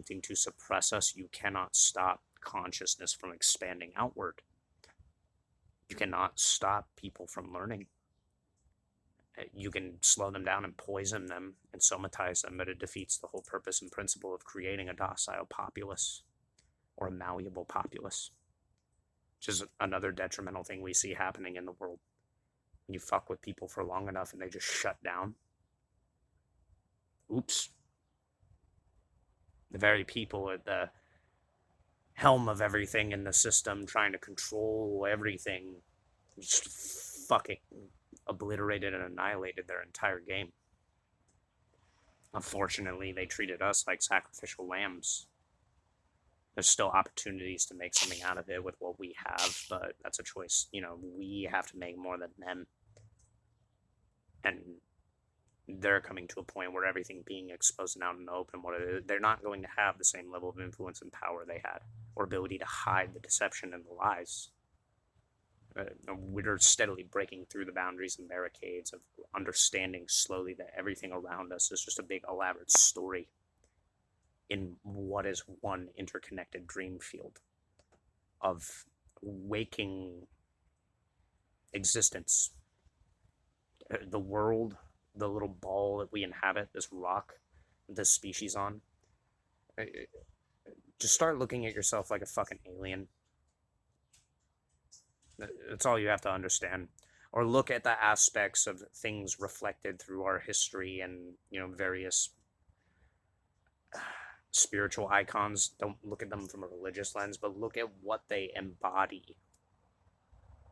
attempting to suppress us, you cannot stop consciousness from expanding outward. You cannot stop people from learning. You can slow them down and poison them and somatize them, but it defeats the whole purpose and principle of creating a docile populace or a malleable populace, which is another detrimental thing we see happening in the world. When you fuck with people for long enough and they just shut down, oops. The very people at the helm of everything in the system trying to control everything just fucking obliterated and annihilated their entire game. Unfortunately, they treated us like sacrificial lambs. There's still opportunities to make something out of it with what we have, but that's a choice, we have to make more than them. And they're coming to a point where everything being exposed and out in the open, they're not going to have the same level of influence and power they had, or ability to hide the deception and the lies. We're steadily breaking through the boundaries and barricades of understanding slowly that everything around us is just a big elaborate story in what is one interconnected dream field of waking existence. The world, the little ball that we inhabit, this rock, this species on, just start looking at yourself like a fucking alien. That's all you have to understand. Or look at the aspects of things reflected through our history and, various spiritual icons. Don't look at them from a religious lens, but look at what they embody.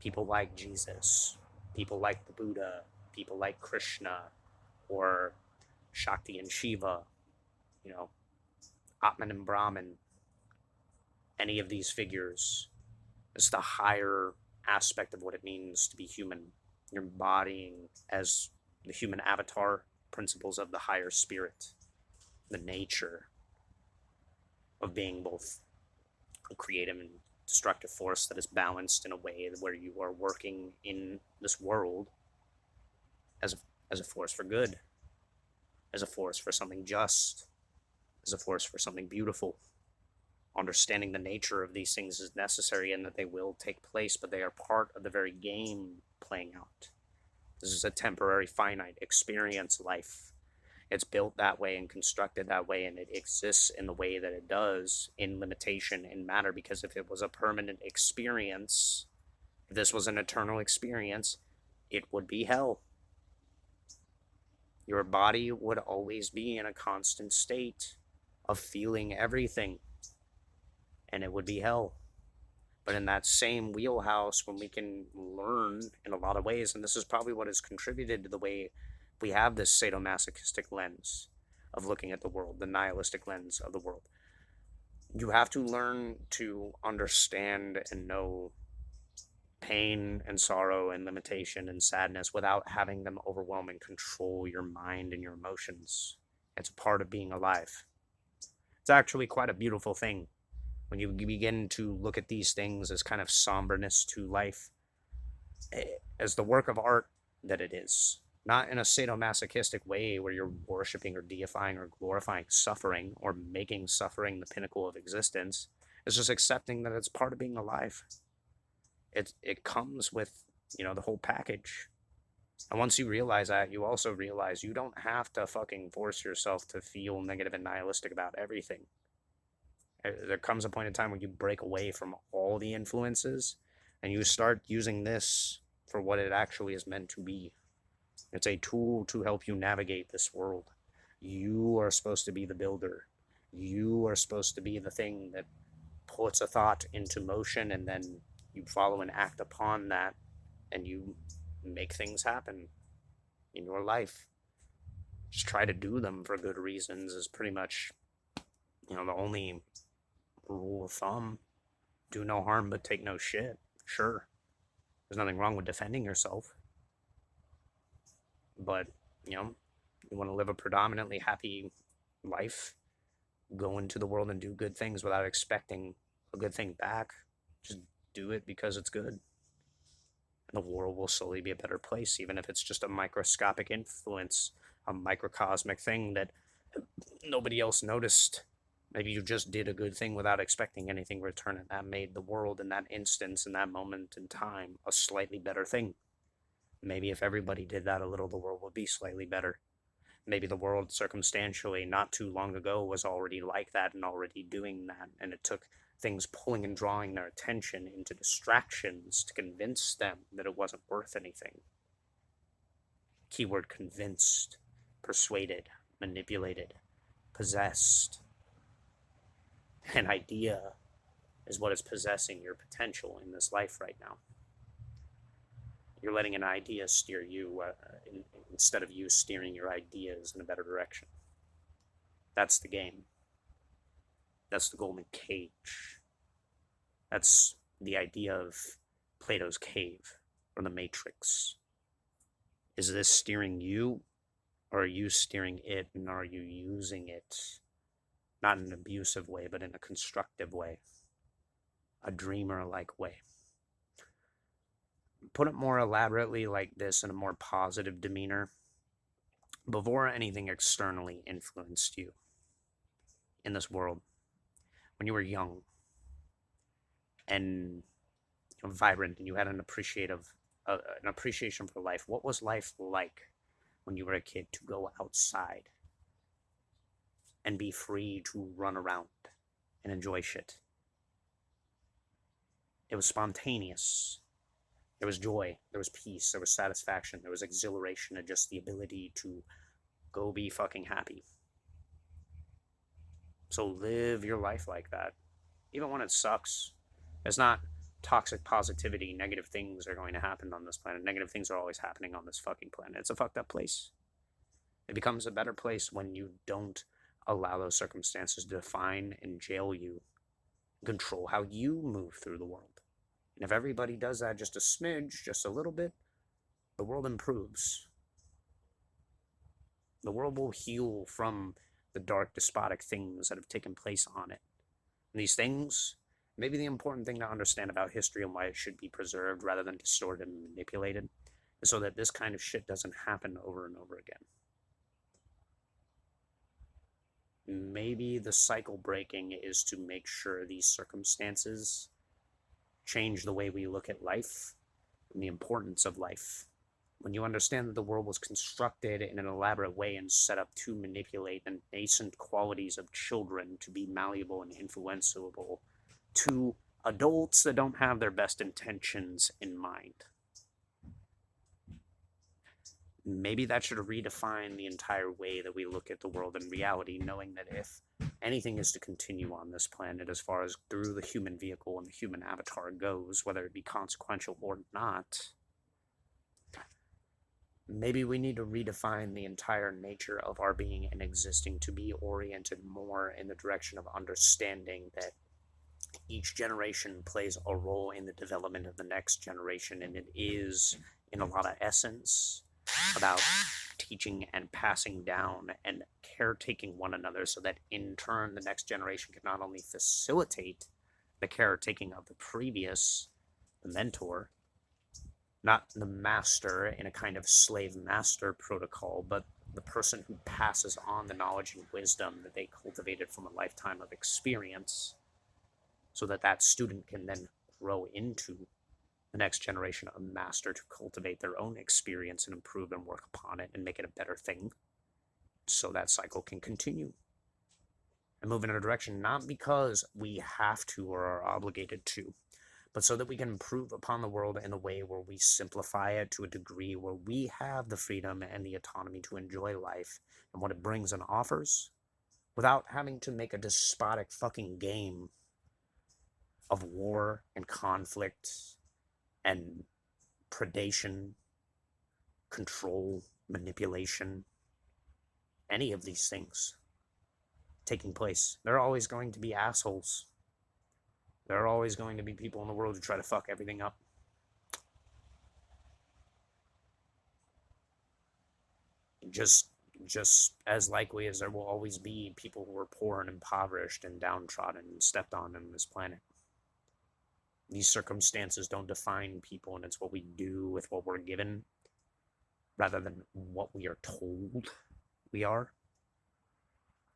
People like Jesus, people like the Buddha, people like Krishna, or Shakti and Shiva, Atman and Brahman. Any of these figures is the higher aspect of what it means to be human. You're embodying, as the human avatar, principles of the higher spirit, the nature of being both a creative and destructive force that is balanced in a way where you are working in this world as a force for good, as a force for something just, as a force for something beautiful. Understanding the nature of these things is necessary and that they will take place, but they are part of the very game playing out. This is a temporary, finite experience life. It's built that way and constructed that way, and it exists in the way that it does in limitation and matter, because if it was a permanent experience, if this was an eternal experience, it would be hell. Your body would always be in a constant state of feeling everything, and it would be hell. But in that same wheelhouse, when we can learn in a lot of ways, and this is probably what has contributed to the way we have this sadomasochistic lens of looking at the world, the nihilistic lens of the world. You have to learn to understand and know pain and sorrow and limitation and sadness without having them overwhelm and control your mind and your emotions. It's a part of being alive. It's actually quite a beautiful thing when you begin to look at these things as kind of somberness to life, as the work of art that it is. Not in a sadomasochistic way where you're worshiping or deifying or glorifying suffering or making suffering the pinnacle of existence. It's just accepting that it's part of being alive. It comes with, the whole package. And once you realize that, you also realize you don't have to fucking force yourself to feel negative and nihilistic about everything. There comes a point in time when you break away from all the influences and you start using this for what it actually is meant to be. It's a tool to help you navigate this world. You are supposed to be the builder. You are supposed to be the thing that puts a thought into motion, and then you follow and act upon that, and you make things happen in your life. Just try to do them for good reasons is pretty much, the only rule of thumb. Do no harm but take no shit. Sure, there's nothing wrong with defending yourself, but you want to live a predominantly happy life, go into the world and do good things without expecting a good thing back. Just do it because it's good. The world will slowly be a better place, even if it's just a microscopic influence, a microcosmic thing that nobody else noticed. Maybe you just did a good thing without expecting anything in return, and that made the world in that instance, in that moment in time, a slightly better thing. Maybe if everybody did that a little, the world would be slightly better. Maybe the world circumstantially not too long ago was already like that and already doing that, and it took things pulling and drawing their attention into distractions to convince them that it wasn't worth anything. Keyword convinced, persuaded, manipulated, possessed. An idea is what is possessing your potential in this life right now. You're letting an idea steer you instead of you steering your ideas in a better direction. That's the game. That's the golden cage. That's the idea of Plato's cave or the Matrix. Is this steering you, or are you steering it, and are you using it not in an abusive way, but in a constructive way, a dreamer-like way? Put it more elaborately like this, in a more positive demeanor. Before anything externally influenced you in this world, when you were young and vibrant and you had an appreciation for life, what was life like when you were a kid to go outside and be free to run around and enjoy shit? It was spontaneous. There was joy, there was peace, there was satisfaction, there was exhilaration, and just the ability to go be fucking happy. So live your life like that, even when it sucks. It's not toxic positivity. Negative things are going to happen on this planet. Negative things are always happening on this fucking planet. It's a fucked up place. It becomes a better place when you don't allow those circumstances to define and jail you, control how you move through the world. And if everybody does that just a smidge, just a little bit, the world improves. The world will heal from the dark, despotic things that have taken place on it. And these things, maybe the important thing to understand about history and why it should be preserved rather than distorted and manipulated, is so that this kind of shit doesn't happen over and over again. Maybe the cycle breaking is to make sure these circumstances change the way we look at life and the importance of life. When you understand that the world was constructed in an elaborate way and set up to manipulate the nascent qualities of children to be malleable and influenceable to adults that don't have their best intentions in mind. Maybe that should redefine the entire way that we look at the world in reality, knowing that if anything is to continue on this planet as far as through the human vehicle and the human avatar goes, whether it be consequential or not, maybe we need to redefine the entire nature of our being and existing to be oriented more in the direction of understanding that each generation plays a role in the development of the next generation, and it is, in a lot of essence, about teaching and passing down and caretaking one another, so that in turn the next generation can not only facilitate the caretaking of the previous, the mentor, not the master in a kind of slave master protocol, but the person who passes on the knowledge and wisdom that they cultivated from a lifetime of experience, so that that student can then grow into the next generation of master to cultivate their own experience and improve and work upon it and make it a better thing, so that cycle can continue and move in a direction, not because we have to or are obligated to, but so that we can improve upon the world in a way where we simplify it to a degree where we have the freedom and the autonomy to enjoy life and what it brings and offers, without having to make a despotic fucking game of war and conflict and predation, control, manipulation, any of these things taking place. There are always going to be assholes. There are always going to be people in the world who try to fuck everything up. Just as likely as there will always be people who are poor and impoverished and downtrodden and stepped on in this planet. These circumstances don't define people, and it's what we do with what we're given rather than what we are told we are.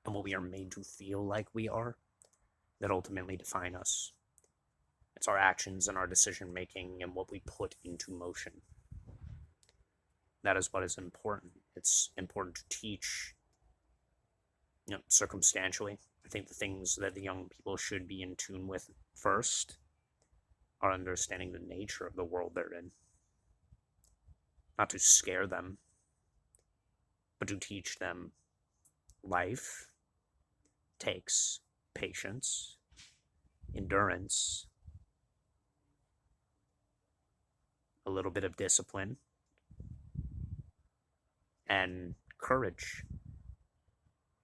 and what we are made to feel like we are that ultimately define us. It's our actions and our decision making and what we put into motion. That is what is important. It's important to teach, circumstantially. I think the things that the young people should be in tune with first are understanding the nature of the world they're in. Not to scare them, but to teach them life takes patience, endurance, a little bit of discipline, and courage,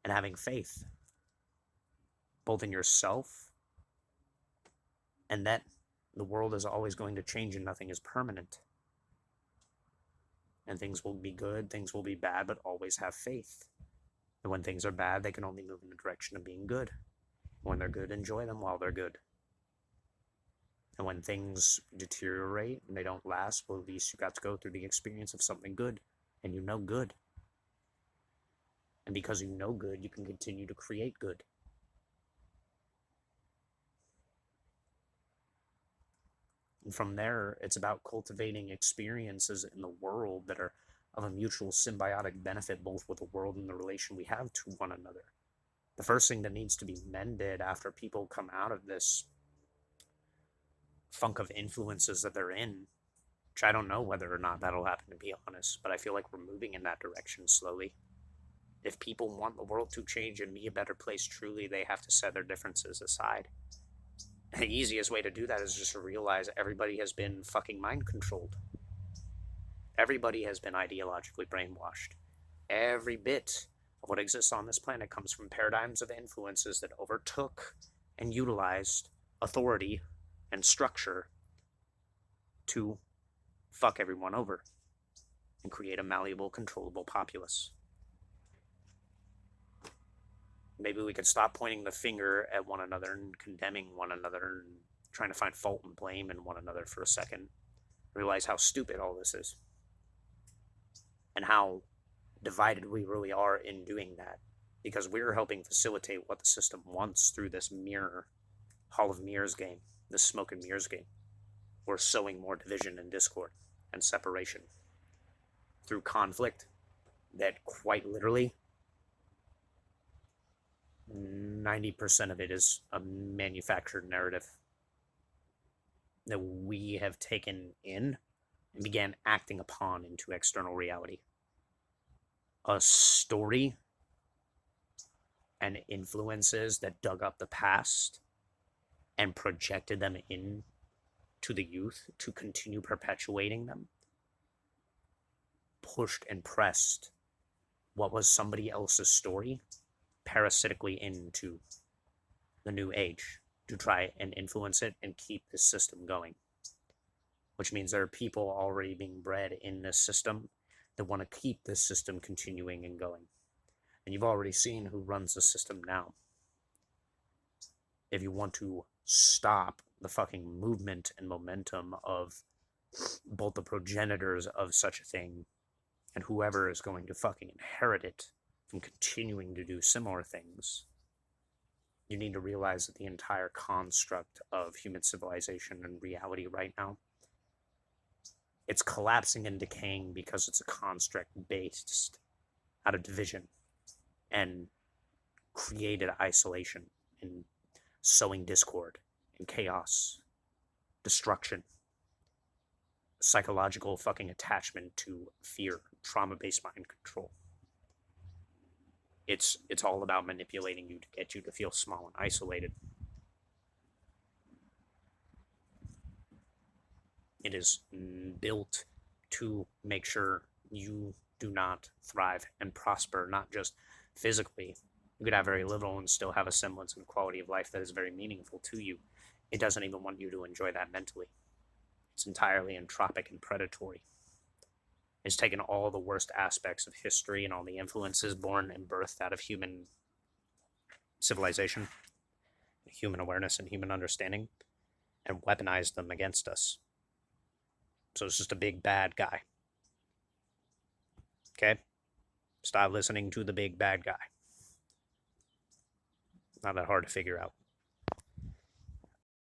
and having faith, both in yourself and that the world is always going to change and nothing is permanent. And things will be good, things will be bad, but always have faith. And when things are bad, they can only move in the direction of being good. When they're good, enjoy them while they're good. And when things deteriorate and they don't last, well, at least you got to go through the experience of something good, and you know good. And because you know good, you can continue to create good. And from there, it's about cultivating experiences in the world that are of a mutual symbiotic benefit, both with the world and the relation we have to one another. The first thing that needs to be mended after people come out of this funk of influences that they're in, which I don't know whether or not that'll happen, to be honest, but I feel like we're moving in that direction slowly. If people want the world to change and be a better place, truly, they have to set their differences aside. And the easiest way to do that is just to realize everybody has been fucking mind controlled. Everybody has been ideologically brainwashed. Every bit of what exists on this planet comes from paradigms of influences that overtook and utilized authority and structure to fuck everyone over and create a malleable, controllable populace. Maybe we could stop pointing the finger at one another and condemning one another and trying to find fault and blame in one another for a second. Realize how stupid all this is. And how divided we really are in doing that. Because we're helping facilitate what the system wants through this mirror, Hall of Mirrors game, this smoke and mirrors game. We're sowing more division and discord and separation through conflict that quite literally 90% of it is a manufactured narrative that we have taken in and began acting upon into external reality. A story and influences that dug up the past and projected them into the youth to continue perpetuating them, pushed and pressed what was somebody else's story parasitically into the new age to try and influence it and keep the system going. Which means there are people already being bred in this system that want to keep this system continuing and going. And you've already seen who runs the system now. If you want to stop the fucking movement and momentum of both the progenitors of such a thing and whoever is going to fucking inherit it from continuing to do similar things, you need to realize that the entire construct of human civilization and reality right now, it's collapsing and decaying because it's a construct based out of division and created isolation and sowing discord and chaos, destruction, psychological fucking attachment to fear, trauma-based mind control. It's all about manipulating you to get you to feel small and isolated. It is built to make sure you do not thrive and prosper, not just physically. You could have very little and still have a semblance of quality of life that is very meaningful to you. It doesn't even want you to enjoy that mentally. It's entirely entropic and predatory. It's taken all the worst aspects of history and all the influences born and birthed out of human civilization, human awareness, and human understanding, and weaponized them against us. So it's just a big bad guy. Okay? Stop listening to the big bad guy. Not that hard to figure out.